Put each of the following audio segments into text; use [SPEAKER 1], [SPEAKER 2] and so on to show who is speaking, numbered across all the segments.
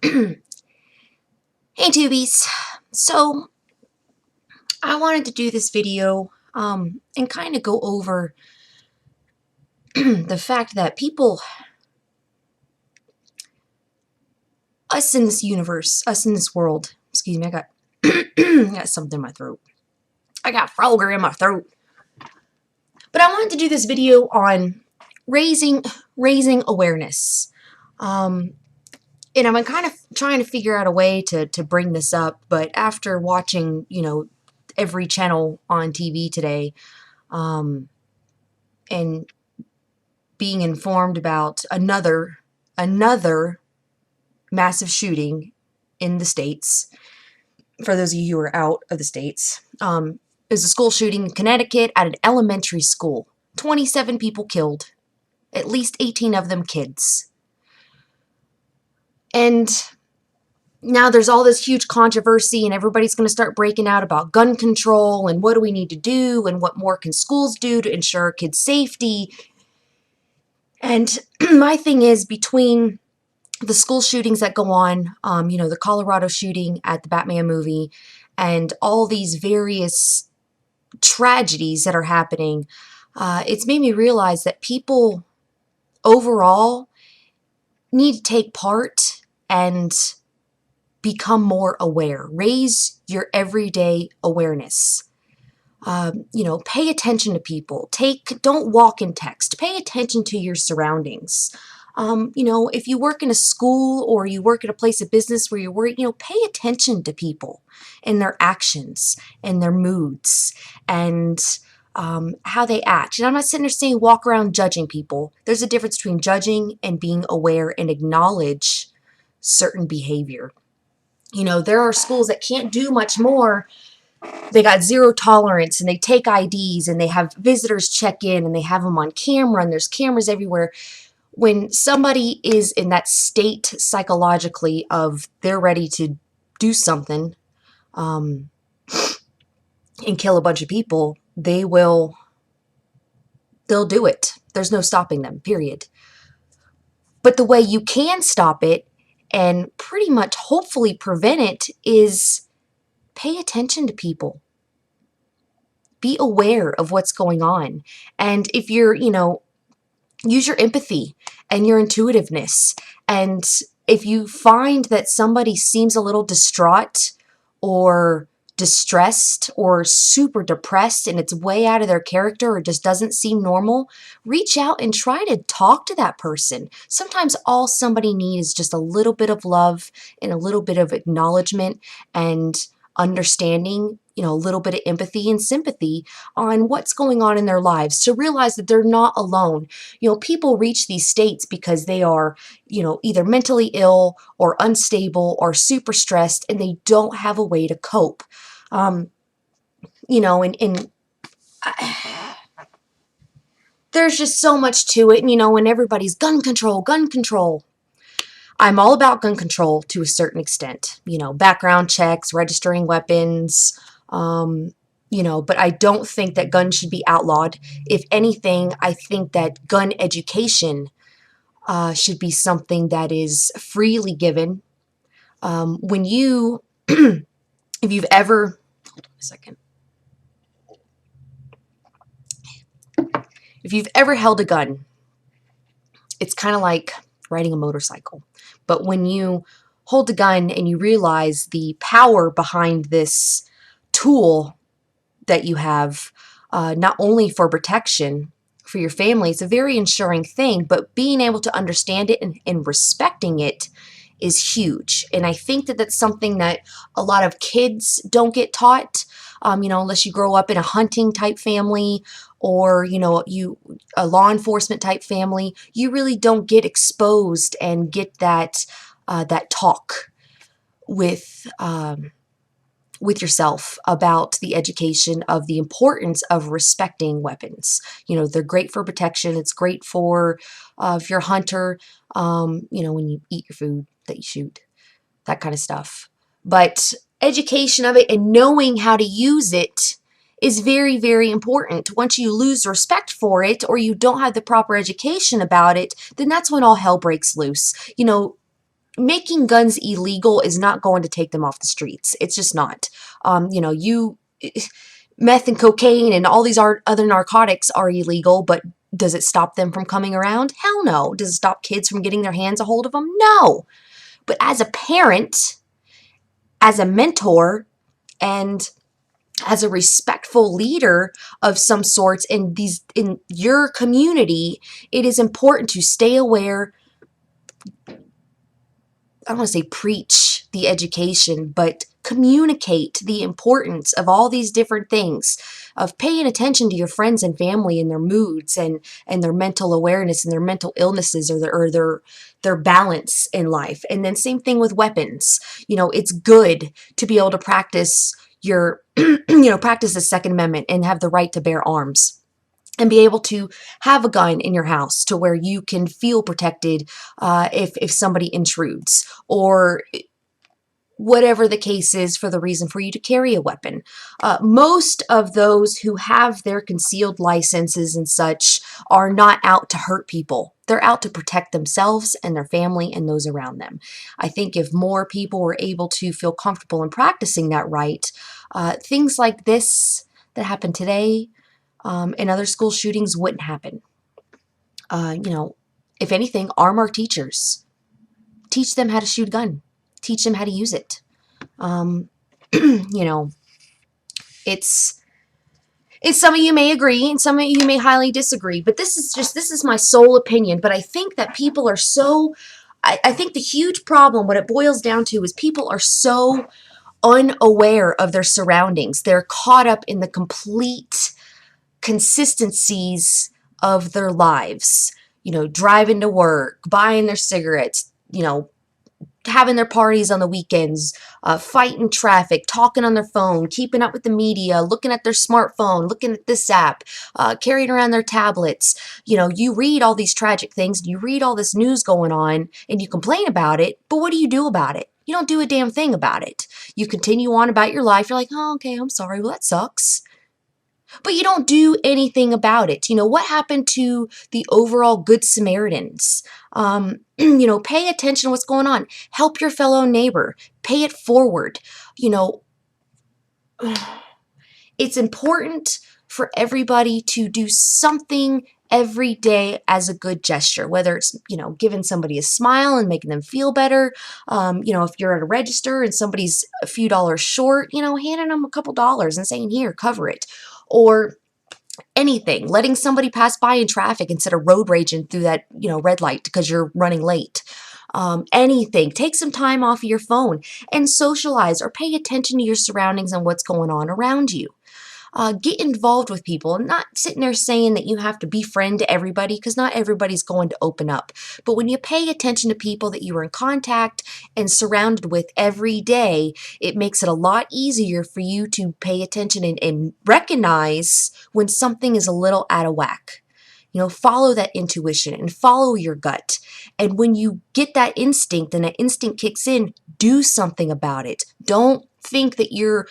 [SPEAKER 1] Hey tubies, so I wanted to do this video and kind of go over the fact that people, us in this universe, us in this world, excuse me, I got something in my throat. I got frogger in my throat. But I wanted to do this video on raising awareness. Um, and I'm kind of trying to figure out a way to bring this up, but after watching, every channel on TV today, and being informed about another massive shooting in the States. For those of you who are out of the States, is a school shooting in Connecticut at an elementary school. 27 people killed, at least 18 of them kids. And now there's all this huge controversy and everybody's going to start breaking out about gun control and what do we need to do and what more can schools do to ensure kids' safety. And my thing is, between the school shootings that go on, the Colorado shooting at the Batman movie, and all these various tragedies that are happening, it's made me realize that people overall need to take part and become more aware. Raise your everyday awareness. Pay attention to people. Don't walk in text. Pay attention to your surroundings. If you work in a school or you work at a place of business where you're worried, pay attention to people and their actions and their moods and how they act. And I'm not sitting there saying walk around judging people. There's a difference between judging and being aware and acknowledge certain behavior. There are schools that can't do much more. They got zero tolerance and they take IDs and they have visitors check in and they have them on camera and there's cameras everywhere. When somebody is in that state psychologically of they're ready to do something and kill a bunch of people, they'll do it. There's no stopping them, period. But the way you can stop it and pretty much hopefully prevent it is pay attention to people. Be aware of what's going on. And if you're, use your empathy and your intuitiveness. And if you find that somebody seems a little distraught or distressed or super depressed and it's way out of their character or just doesn't seem normal, reach out and try to talk to that person. Sometimes all somebody needs is just a little bit of love and a little bit of acknowledgement and understanding, a little bit of empathy and sympathy on what's going on in their lives, to realize that they're not alone. People reach these states because they are, either mentally ill or unstable or super stressed and they don't have a way to cope. And there's just so much to it, and everybody's gun control, gun control. I'm all about gun control to a certain extent, background checks, registering weapons, but I don't think that guns should be outlawed. If anything, I think that gun education should be something that is freely given. When you, if you've ever, hold on a second. If you've ever held a gun, it's kind of like riding a motorcycle. But when you hold a gun and you realize the power behind this tool that you have, not only for protection for your family, it's a very ensuring thing, but being able to understand it and respecting it is huge. And I think that that's something that a lot of kids don't get taught, unless you grow up in a hunting type family or, a law enforcement type family. You really don't get exposed and get that talk with yourself about the education of the importance of respecting weapons. They're great for protection. It's great for if you're a hunter, when you eat your food that you shoot, that kind of stuff. But education of it and knowing how to use it is very, very important. Once you lose respect for it or you don't have the proper education about it, then that's when all hell breaks loose. making guns illegal is not going to take them off the streets. It's just not. Meth and cocaine and all these other narcotics are illegal, but does it stop them from coming around? Hell no. Does it stop kids from getting their hands a hold of them? No. But as a parent, as a mentor, and as a respectful leader of some sorts in your community, it is important to stay aware. I don't want to say preach the education, but communicate the importance of all these different things, of paying attention to your friends and family and their moods and their mental awareness and their mental illnesses or their balance in life. And then same thing with weapons. It's good to be able to practice your practice the Second Amendment and have the right to bear arms and be able to have a gun in your house to where you can feel protected if somebody intrudes, or whatever the case is for the reason for you to carry a weapon. Most of those who have their concealed licenses and such are not out to hurt people. They're out to protect themselves and their family and those around them. I think if more people were able to feel comfortable in practicing that right, things like this that happened today and other school shootings wouldn't happen. If anything, arm our teachers. Teach them how to shoot a gun. Teach them how to use it. Um, you know, it's some of you may agree and some of you may highly disagree, but this is my sole opinion. But I think that people are so, I think the huge problem, what it boils down to, is people are so unaware of their surroundings. They're caught up in the complete consistencies of their lives, driving to work, buying their cigarettes, having their parties on the weekends, fighting traffic, talking on their phone, keeping up with the media, looking at their smartphone, looking at this app, carrying around their tablets. You read all these tragic things, you read all this news going on, and you complain about it, but what do you do about it? You don't do a damn thing about it. You continue on about your life. You're like, oh, okay, I'm sorry. Well, that sucks. But you don't do anything about it. What happened to the overall Good Samaritans? Pay attention to what's going on. Help your fellow neighbor. Pay it forward. It's important for everybody to do something every day as a good gesture, whether it's, giving somebody a smile and making them feel better. If you're at a register and somebody's a few dollars short, handing them a couple dollars and saying, here, cover it. Or anything, letting somebody pass by in traffic instead of road raging through that, red light because you're running late. Anything. Take some time off of your phone and socialize or pay attention to your surroundings and what's going on around you. Get involved with people, and not sitting there saying that you have to befriend everybody, because not everybody's going to open up. But when you pay attention to people that you are in contact and surrounded with every day, it makes it a lot easier for you to pay attention and recognize when something is a little out of whack. Follow that intuition and follow your gut. And when you get that instinct and that instinct kicks in, do something about it. Don't think that you're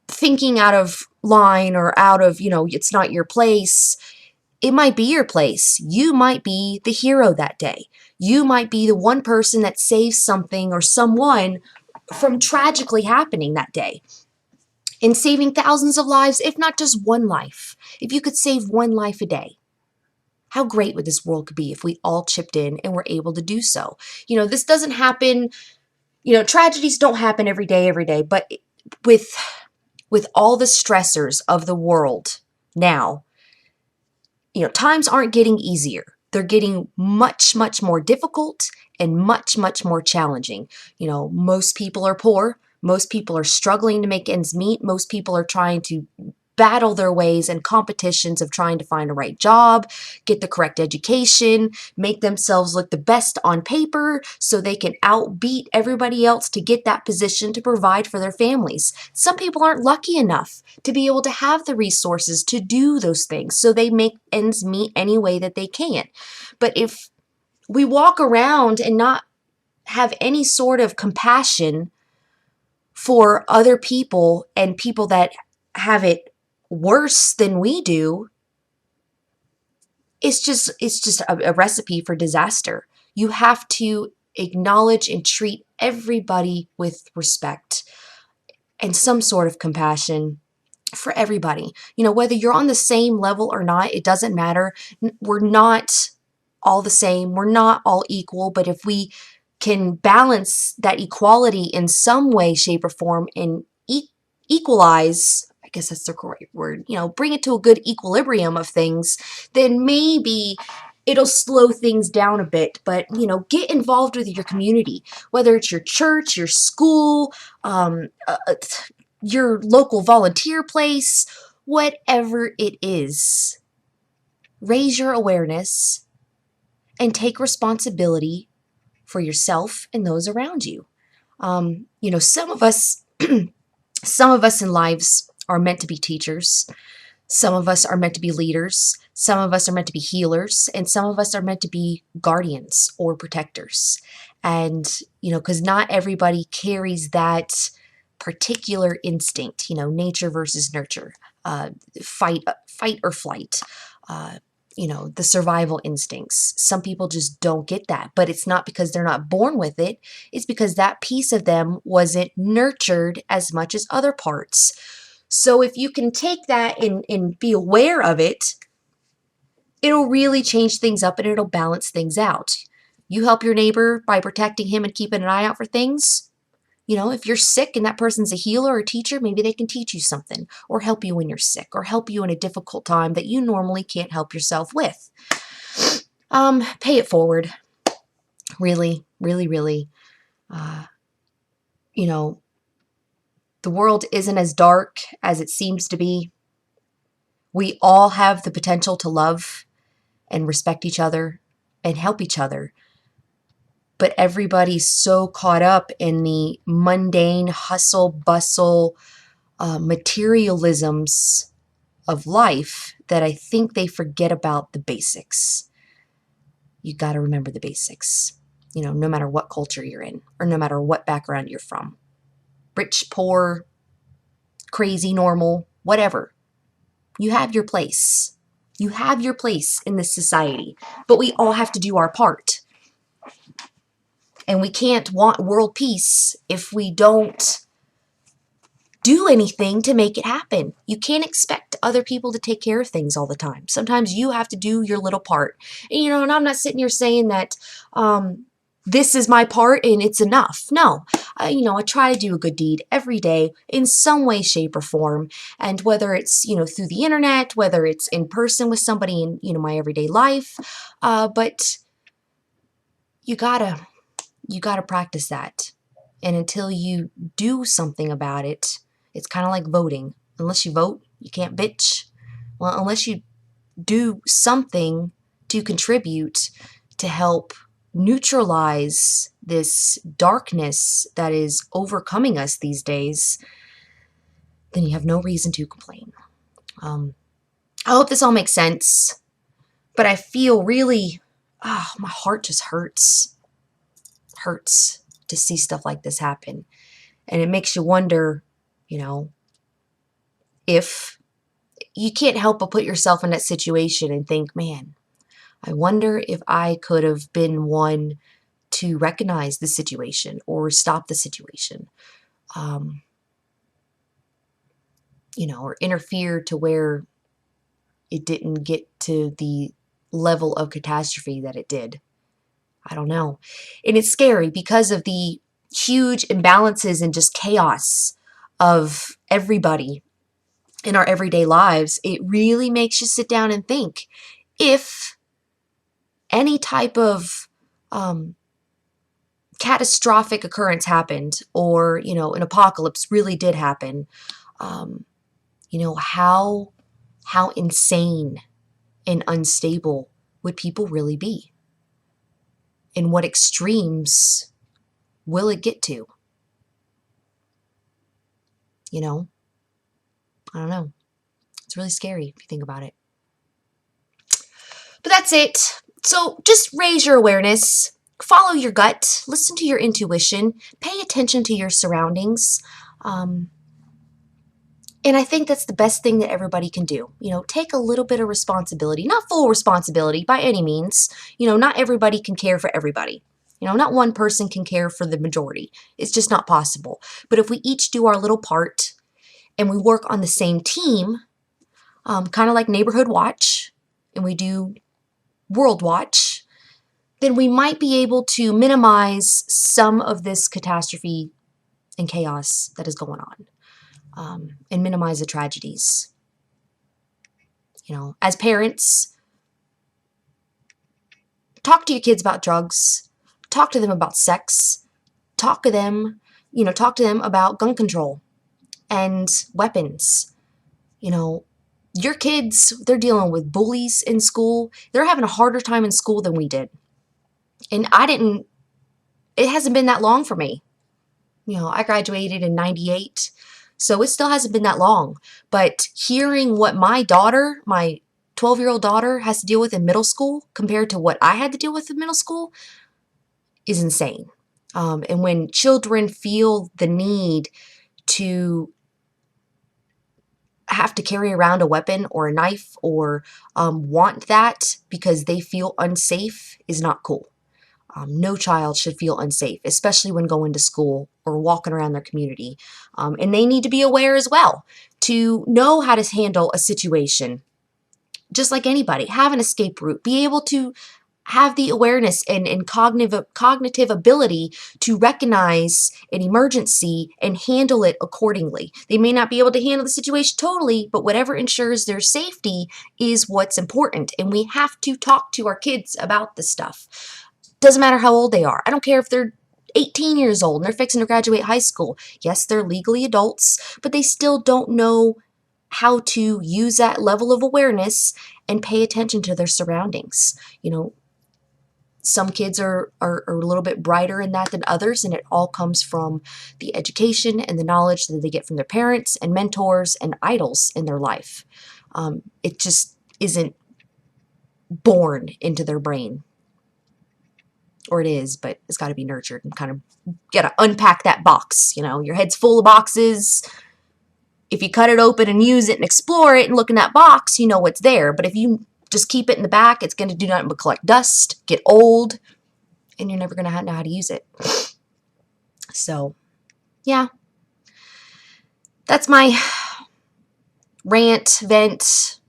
[SPEAKER 1] thinking out of line or out of, it's not your place. It might be your place. You might be the hero that day. You might be the one person that saves something or someone from tragically happening that day. In saving thousands of lives, if not just one life. If you could save one life a day, how great would this world could be if we all chipped in and were able to do so? This doesn't happen, tragedies don't happen every day, but with all the stressors of the world now, times aren't getting easier. They're getting much, much more difficult and much, much more challenging. Most people are poor. Most people are struggling to make ends meet. Most people are trying to battle their ways in competitions of trying to find a right job, get the correct education, make themselves look the best on paper so they can outbeat everybody else to get that position to provide for their families. Some people aren't lucky enough to be able to have the resources to do those things, so they make ends meet any way that they can. But if we walk around and not have any sort of compassion for other people and people that have it worse than we do, it's just a recipe for disaster. You have to acknowledge and treat everybody with respect and some sort of compassion for everybody. Whether you're on the same level or not, it doesn't matter. We're not all the same. We're not all equal. But if we can balance that equality in some way, shape, or form and equalize, I guess that's the correct word, bring it to a good equilibrium of things, then maybe it'll slow things down a bit. But, get involved with your community, whether it's your church, your school, your local volunteer place, whatever it is. Raise your awareness and take responsibility for yourself and those around you. Some of us, some of us in lives are meant to be teachers. Some of us are meant to be leaders. Some of us are meant to be healers. And some of us are meant to be guardians or protectors. And, because not everybody carries that particular instinct, nature versus nurture, fight or flight, the survival instincts. Some people just don't get that, but it's not because they're not born with it. It's because that piece of them wasn't nurtured as much as other parts. So if you can take that and be aware of it, it'll really change things up and it'll balance things out. You help your neighbor by protecting him and keeping an eye out for things. If you're sick and that person's a healer or a teacher, maybe they can teach you something or help you when you're sick or help you in a difficult time that you normally can't help yourself with. Pay it forward. Really, really, really. The world isn't as dark as it seems to be. We all have the potential to love and respect each other and help each other. But everybody's so caught up in the mundane hustle, bustle, materialisms of life that I think they forget about the basics. You got to remember the basics, no matter what culture you're in or no matter what background you're from. Rich, poor, crazy, normal, whatever. You have your place. You have your place in this society, but we all have to do our part. And we can't want world peace if we don't do anything to make it happen. You can't expect other people to take care of things all the time. Sometimes you have to do your little part. And I'm not sitting here saying that this is my part and it's enough. No, I try to do a good deed every day in some way, shape, or form. And whether it's, through the internet, whether it's in person with somebody in, my everyday life, but you gotta practice that. And until you do something about it, it's kind of like voting. Unless you vote, you can't bitch. Well, unless you do something to contribute to help neutralize this darkness that is overcoming us these days, then you have no reason to complain. I hope this all makes sense, but I feel really, my heart just hurts to see stuff like this happen. And it makes you wonder, if you can't help but put yourself in that situation and think, man, I wonder if I could have been one to recognize the situation or stop the situation, or interfere to where it didn't get to the level of catastrophe that it did. I don't know. And it's scary because of the huge imbalances and just chaos of everybody in our everyday lives. It really makes you sit down and think, if any type of catastrophic occurrence happened, or an apocalypse really did happen, how insane and unstable would people really be? And what extremes will it get to? I don't know. It's really scary if you think about it. But that's it. So just raise your awareness, follow your gut, listen to your intuition, pay attention to your surroundings. And I think that's the best thing that everybody can do. Take a little bit of responsibility, not full responsibility by any means. Not everybody can care for everybody. Not one person can care for the majority. It's just not possible. But if we each do our little part and we work on the same team, kind of like Neighborhood Watch, and we do World Watch, then we might be able to minimize some of this catastrophe and chaos that is going on, and minimize the tragedies. As parents, talk to your kids about drugs, talk to them about sex, talk to them about gun control and weapons. Your kids, they're dealing with bullies in school. They're having a harder time in school than we did. And it hasn't been that long for me. I graduated in 98, so it still hasn't been that long. But hearing what my 12-year-old daughter has to deal with in middle school compared to what I had to deal with in middle school is insane. And when children feel the need to have to carry around a weapon or a knife or want that because they feel unsafe is not cool. No child should feel unsafe, especially when going to school or walking around their community. And they need to be aware as well to know how to handle a situation. Just like anybody, have an escape route. Be able to have the awareness and cognitive ability to recognize an emergency and handle it accordingly. They may not be able to handle the situation totally, but whatever ensures their safety is what's important. And we have to talk to our kids about this stuff. Doesn't matter how old they are. I don't care if they're 18 years old and they're fixing to graduate high school. Yes, they're legally adults, but they still don't know how to use that level of awareness and pay attention to their surroundings. Some kids are a little bit brighter in that than others, and it all comes from the education and the knowledge that they get from their parents and mentors and idols in their life. It just isn't born into their brain. Or it is, but it's got to be nurtured and kind of got to unpack that box. Your head's full of boxes. If you cut it open and use it and explore it and look in that box, you know what's there. But if you just keep it in the back, it's going to do nothing but collect dust, get old, and you're never going to know how to use it. So, yeah. That's my rant, vent,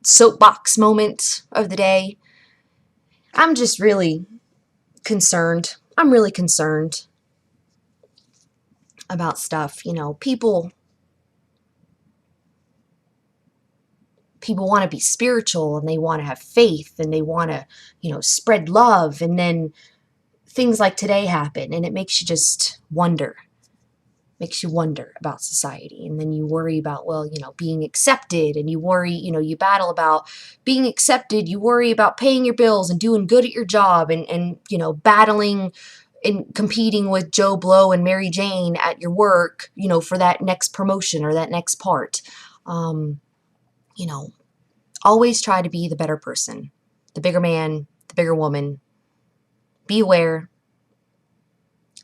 [SPEAKER 1] soapbox moment of the day. I'm just really concerned. I'm really concerned about stuff. People want to be spiritual and they want to have faith and they want to, spread love. And then things like today happen and it makes you just wonder. Makes you wonder about society. And then you worry about, being accepted, and you worry, you battle about being accepted. You worry about paying your bills and doing good at your job and battling and competing with Joe Blow and Mary Jane at your work, for that next promotion or that next part. Always try to be the better person, the bigger man, the bigger woman. Be aware,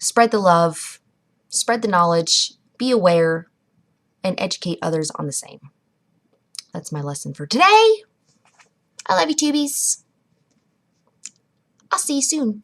[SPEAKER 1] spread the love, spread the knowledge, be aware, and educate others on the same. That's my lesson for today. I love you, tubies. I'll see you soon.